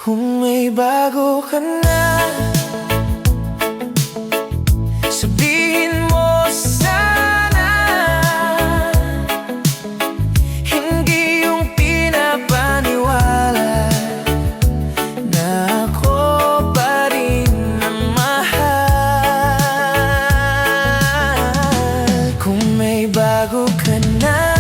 Kung may bago ka na, sabihin mo sana. Hindi yung pinapaniwala na ako pa rin ang mahal. Kung may bago ka na,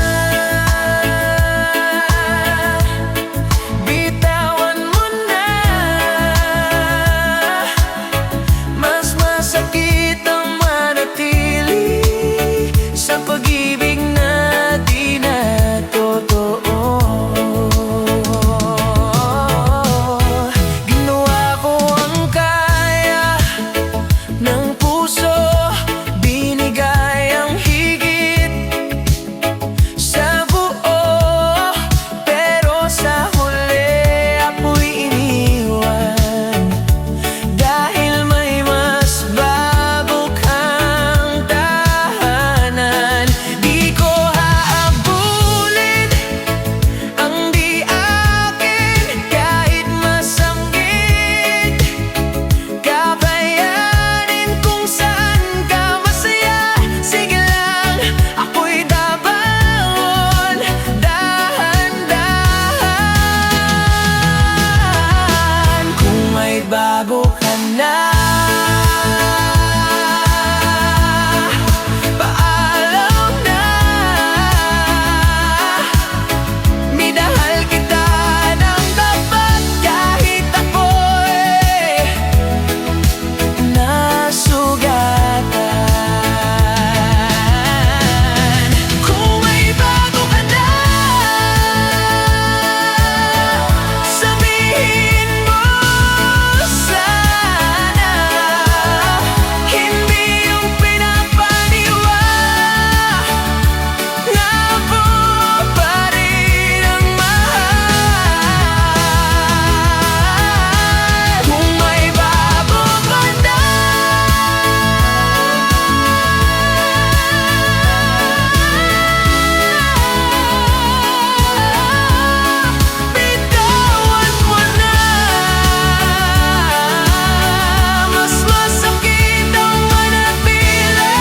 bago ka na, paalam na. Minahal kita ng tapat kahit ako'y nasugatan. Kung may bago ka na, sabihin mo sana. Hindi yung pinapaniwala na ako pa rin ang mahal. Kung may bago ka na, bitawan mo na. Mas masakit ang manatili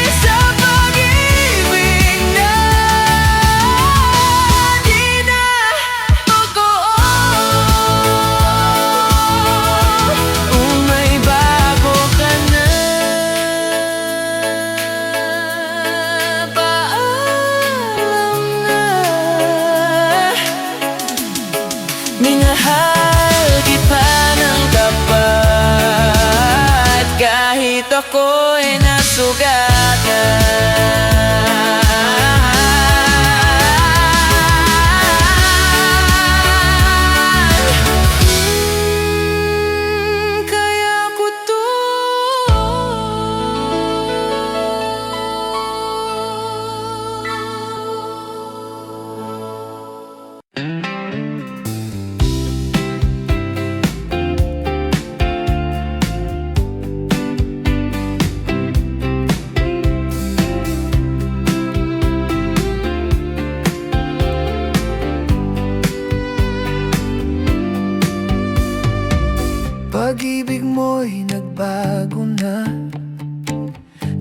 sa pag-ibig na di na totoo. Kung may bago ka na, paalam na. Minahal kita ng tapat kahit ako'y nasugatan. Kaya ko to pag-ibig mo'y nagbago na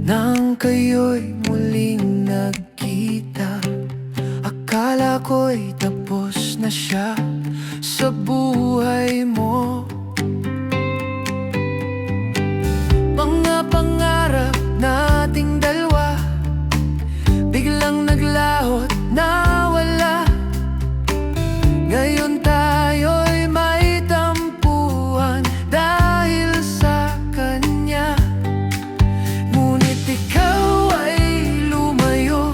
nang kayo'y muling nagkita. Akala ko'y tapos na siya sa buhay mo. Mga pangarap nating dalawa biglang naglahot, nawala. Ngayon tayo'y may tampuhan dahil sa kanya. Ngunit ikaw ay lumayo,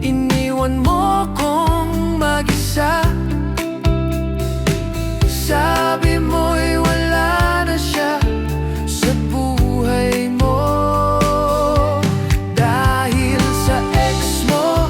iniwan mo kong mag-isa. Sabi mo'y wala na siya sa buhay mo. Dahil sa ex mo,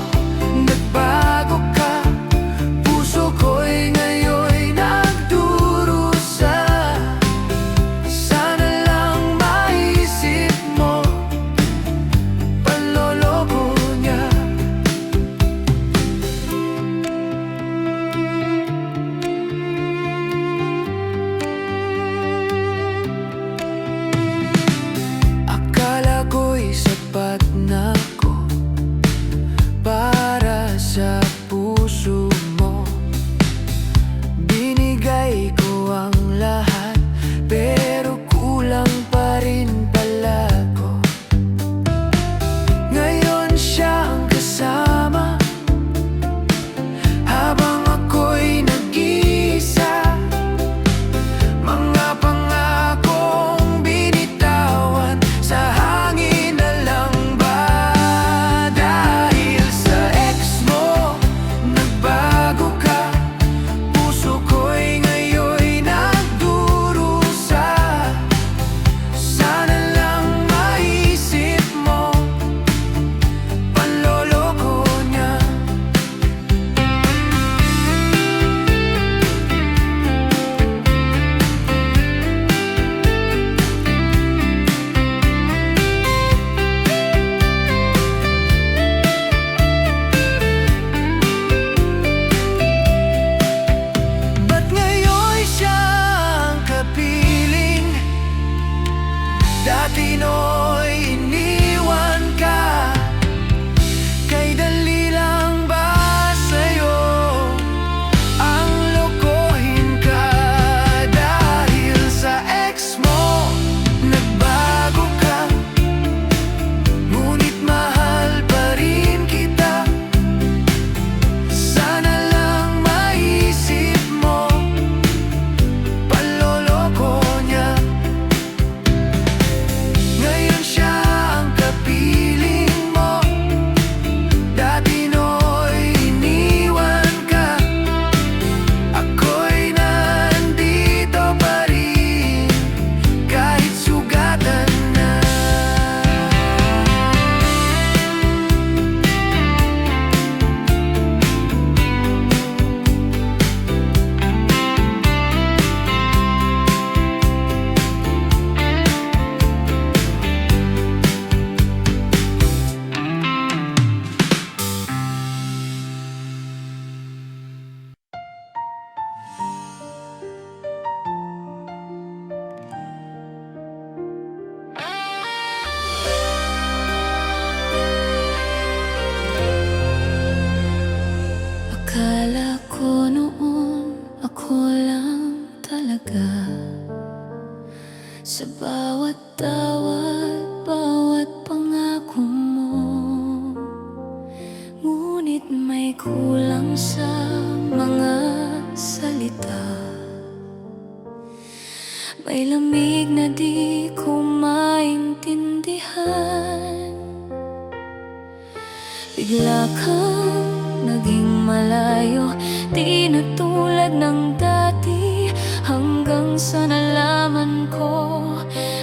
Bigla kang naging malayo, di na tulad ng dati. Hanggang sa nalaman ko,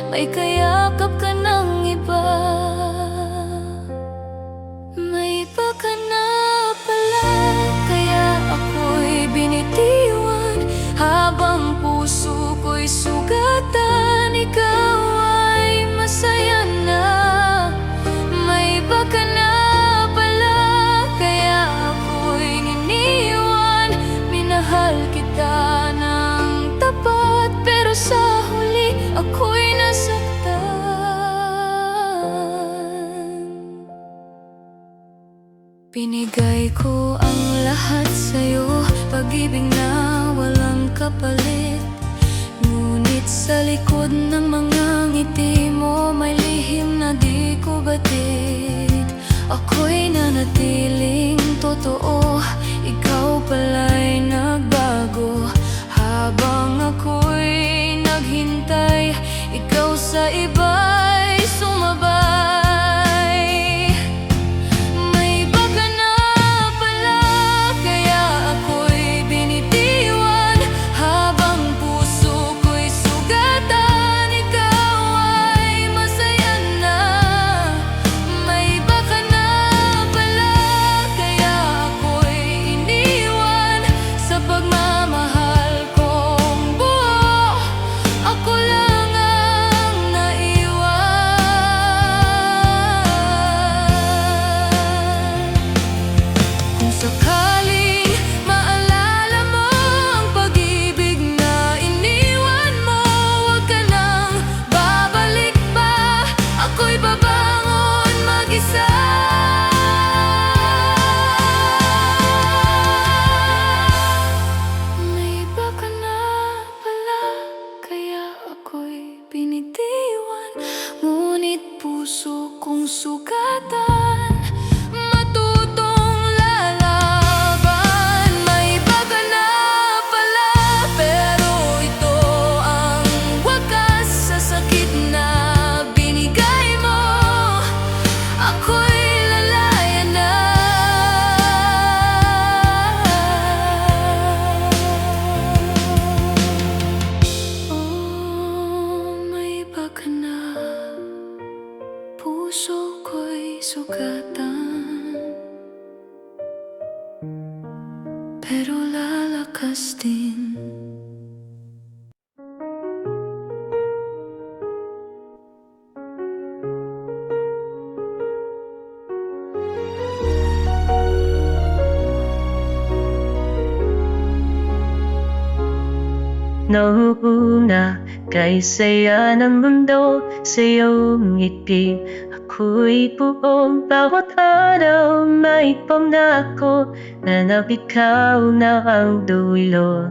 may kayakap ka ng iba. May iba ka na pala, kaya ako'y binitiwan. Habang puso ko'y sugatan, ikaw ay masaya na. May iba ka na pala, kaya ako'y niniwan. Minahal kita ng tapat, pero sa huli ako'y nasaktan. Binigay ko ang lahat sa'yo, pag-ibig na walang kapalit. Ngunit sa likod ng mga ngiti mo, may lihim na di ko batid. Ako'y nanatiling totoo, ikaw pala'y nagbago. Habang ako'y naghintay, ikaw sa iba'y sumabay. May iba ka na pala, kaya ako'y binitiwan. Habang puso ko'y sugatan, ikaw ay masaya na. May iba ka na pala, kaya ako'y iniwan. Sa pagmamahal kong buo, ako lang ang naiwan. Kung sakaling maalala mo ang pag-ibig na iniwan mo, huwag ka nang babalik pa. Ako'y babangon mag-isa. May iba ka na pala, kaya ako'y binitiwan. Ngunit puso kong sugatan, matutong lalaban. May iba ka na pala, pero ito ang wakas sa sakit na binigay mo. Ako'y lalaya na. Oh, may iba ka na, puso ko'y sugatan, pero lalakas din. Nauuna kay saya ng mundo sa iyong ngiti. Ako'y buong bawat araw may pangako na ikaw na ang dulo.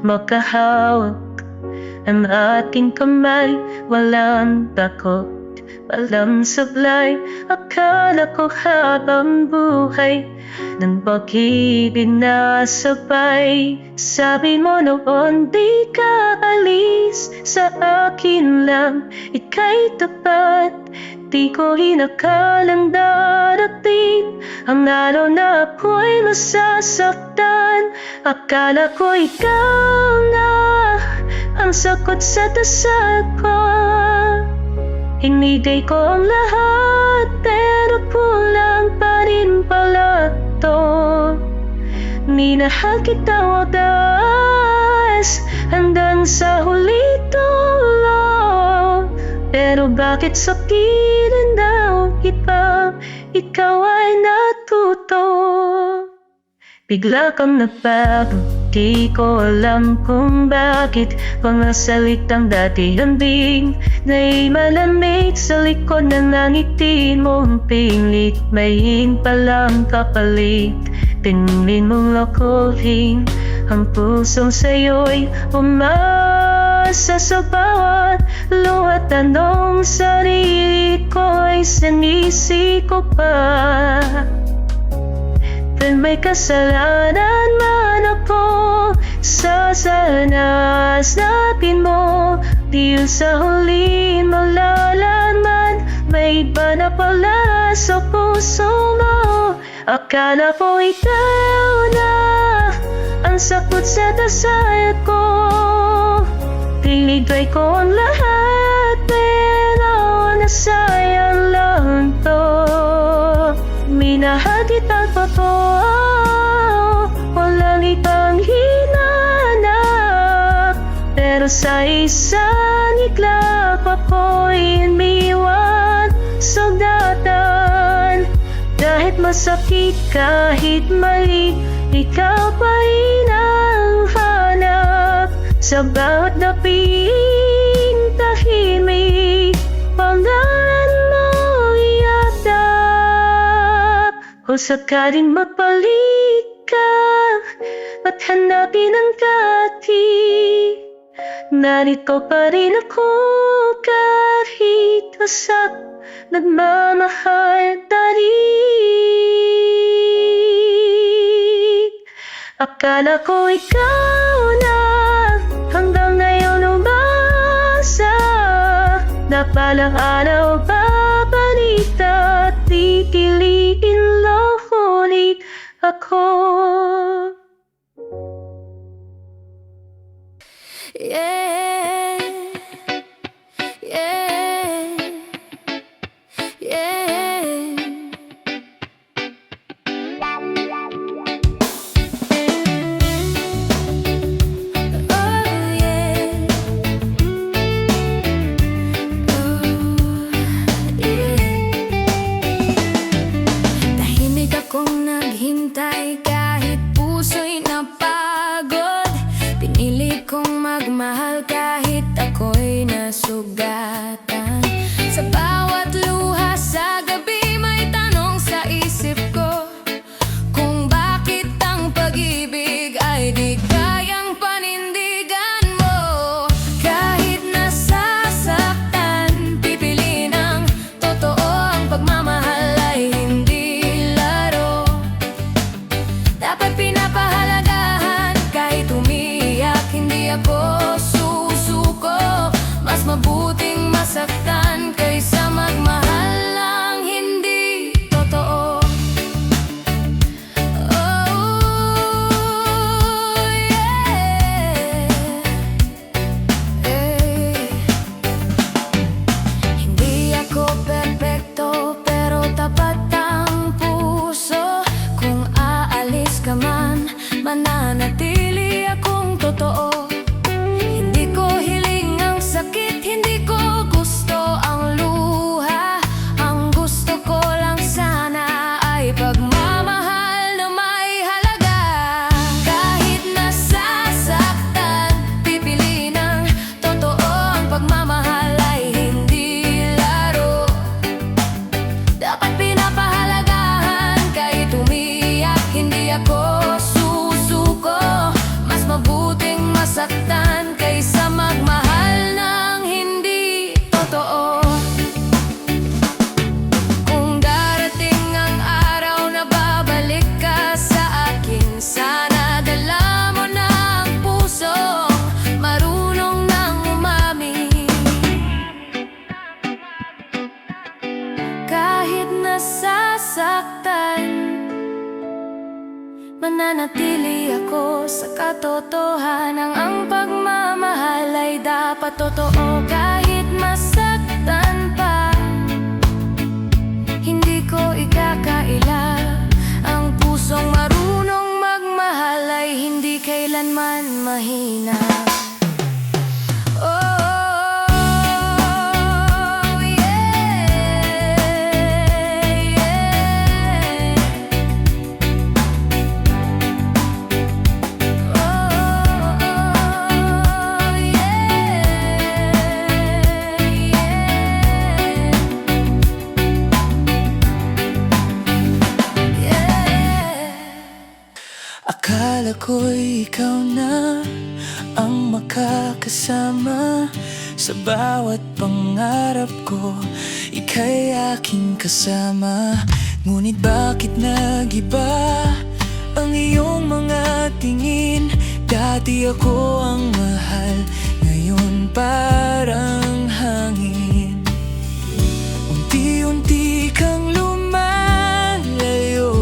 Makahawak ang ating kamay, walang takot, walang sablay. Akala ko habang buhay ng pag-ibig na sabay. Sabi mo noon di ka alis, sa akin lang ika'y tapat. Di ko inakalang darating ang araw na ako'y masasaktan. Akala ko ikaw na ang sagot sa dasal ko. Hinigay ko ang lahat, pero kulang pa rin pala to. Minahal kita wagas hanggang sa huli tulo. Pero bakit sa piling daw iba, ikaw ay natuto? Bigla kang nagbago, di ko alam kung bakit. Mga salitang dati hambing na'y malamig sa likod ng ngiti mo. Pilit, may palang kapalit. Pinili mong lakuhin ang pusong sa'yo'y umasa. Sa bawat luha tanong sarili ko'y sinisi ko pa. May kasalanan man ako sa sanasapin mo. Di sa huli malalaman, may iba na pala sa puso mo. Akala ko ikaw na ang sakot sa dasayat ko. Tinigay ko ang lahat, pero nasayang lang to. Minahal kita totoo, walang ikang hinanap, pero sa isang iglap ako'y iniwan sugatan. Kahit masakit, kahit mali, ikaw pa rin ang hanap. Sa bawat daping tahimik, pangalan mo iatap. Kung sakaling magpalit ka at hanapin ang kati, narito pa rin ako kahit wasak nagmamahal tarik. Akala ko ikaw na hanggang ngayon umasa, na palang araw babalik at titilikin lang ulit ako. Yeah, yeah, yeah. Oh yeah, oh yeah. Tahimik akong naghintay kahit puso'y napagod. Pinili kong magmahal kahit ako'y nasugatan. Sa bawat luha sa gabi may tanong sa isip ko, kung bakit ang pag-ibig ay di kayang panindigan mo. Kahit nasasaktan, pipiliin ang totoo. Ang pagmamahal ay hindi laro, dapat pinapahalagahan. Kahit umiyak, hindi ako susuko. Mas mabuting masaktan kaysa magmahal lang hindi totoo. Oh yeah, eh. Hindi ako perpekto, pero tapat ang puso. Kung aalis ka man, mananatili akong totoo. Hindi ko hiling ang sakit, hindi ko gusto ang luha. Ang gusto ko lang sana ay pagmamahal na may halaga. Kahit nasasaktan, pipiliin ang totoo. Ang pagmamahal ay hindi laro, dapat pinapahalagahan. Kahit umiyak, hindi ako susuko. Mas mabuting masaktan kaysa magmahal ng hindi totoo. Kung darating ang araw na babalik ka sa akin, sana dala mo na ang pusong marunong nang umamin. Kahit nasasaktan, mananatili ako sa katotohanan. Ang pagmamahal ay dapat totoo. Kahit masaktan pa, hindi ko ikakaila. Ang pusong marunong magmahal ay hindi kailanman mahina. Oh yeah, yeah. Akala ko'y ikaw na ang makakasama sa bawat pangarap ko. Ika'y aking kasama, ngunit bakit nag-iba ang iyong mga tingin? Dati ako ang mahal, ngayon parang hangin. Unti-unti kang lumalayo,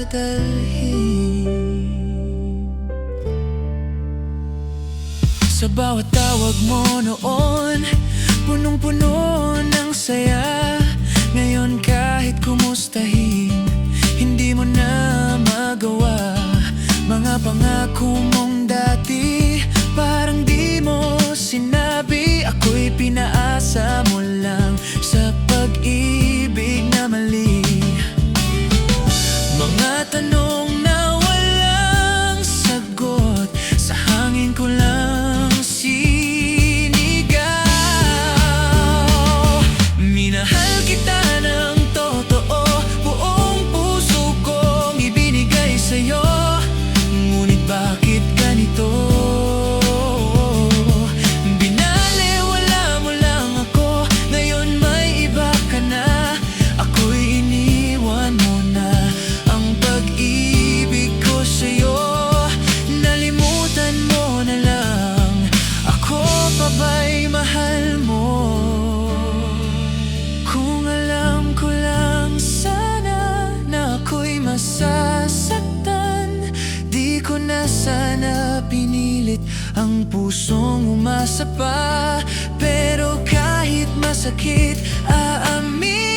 dadalhin. Sa bawat tawag mo noon, punong-puno ng saya. Ngayon kahit kumustahin, hindi mo na magawa. Mga pangako mong dati, parang di mo sinabi. Ako'y pinaasa mo lang sa pag-ibig na mali. Mga tanong na walang sagot, sa hangin ko lang sinigaw. Minahal kita ng totoo, buong puso kong ibinigay sa'yo. Ngunit bakit ganito? Binalewala mo lang ako, ngayon may iba ka na. Ako'y iniwan mo na ang pag-ibig ko sa'yo. Nalimutan mo na lang, ako pa ba'y mahal mo? Kung alam ko lang sana na ako'y masasaktan, di ko na sana pinilit ang pusong umasa pa. Pero kahit masakit, aamin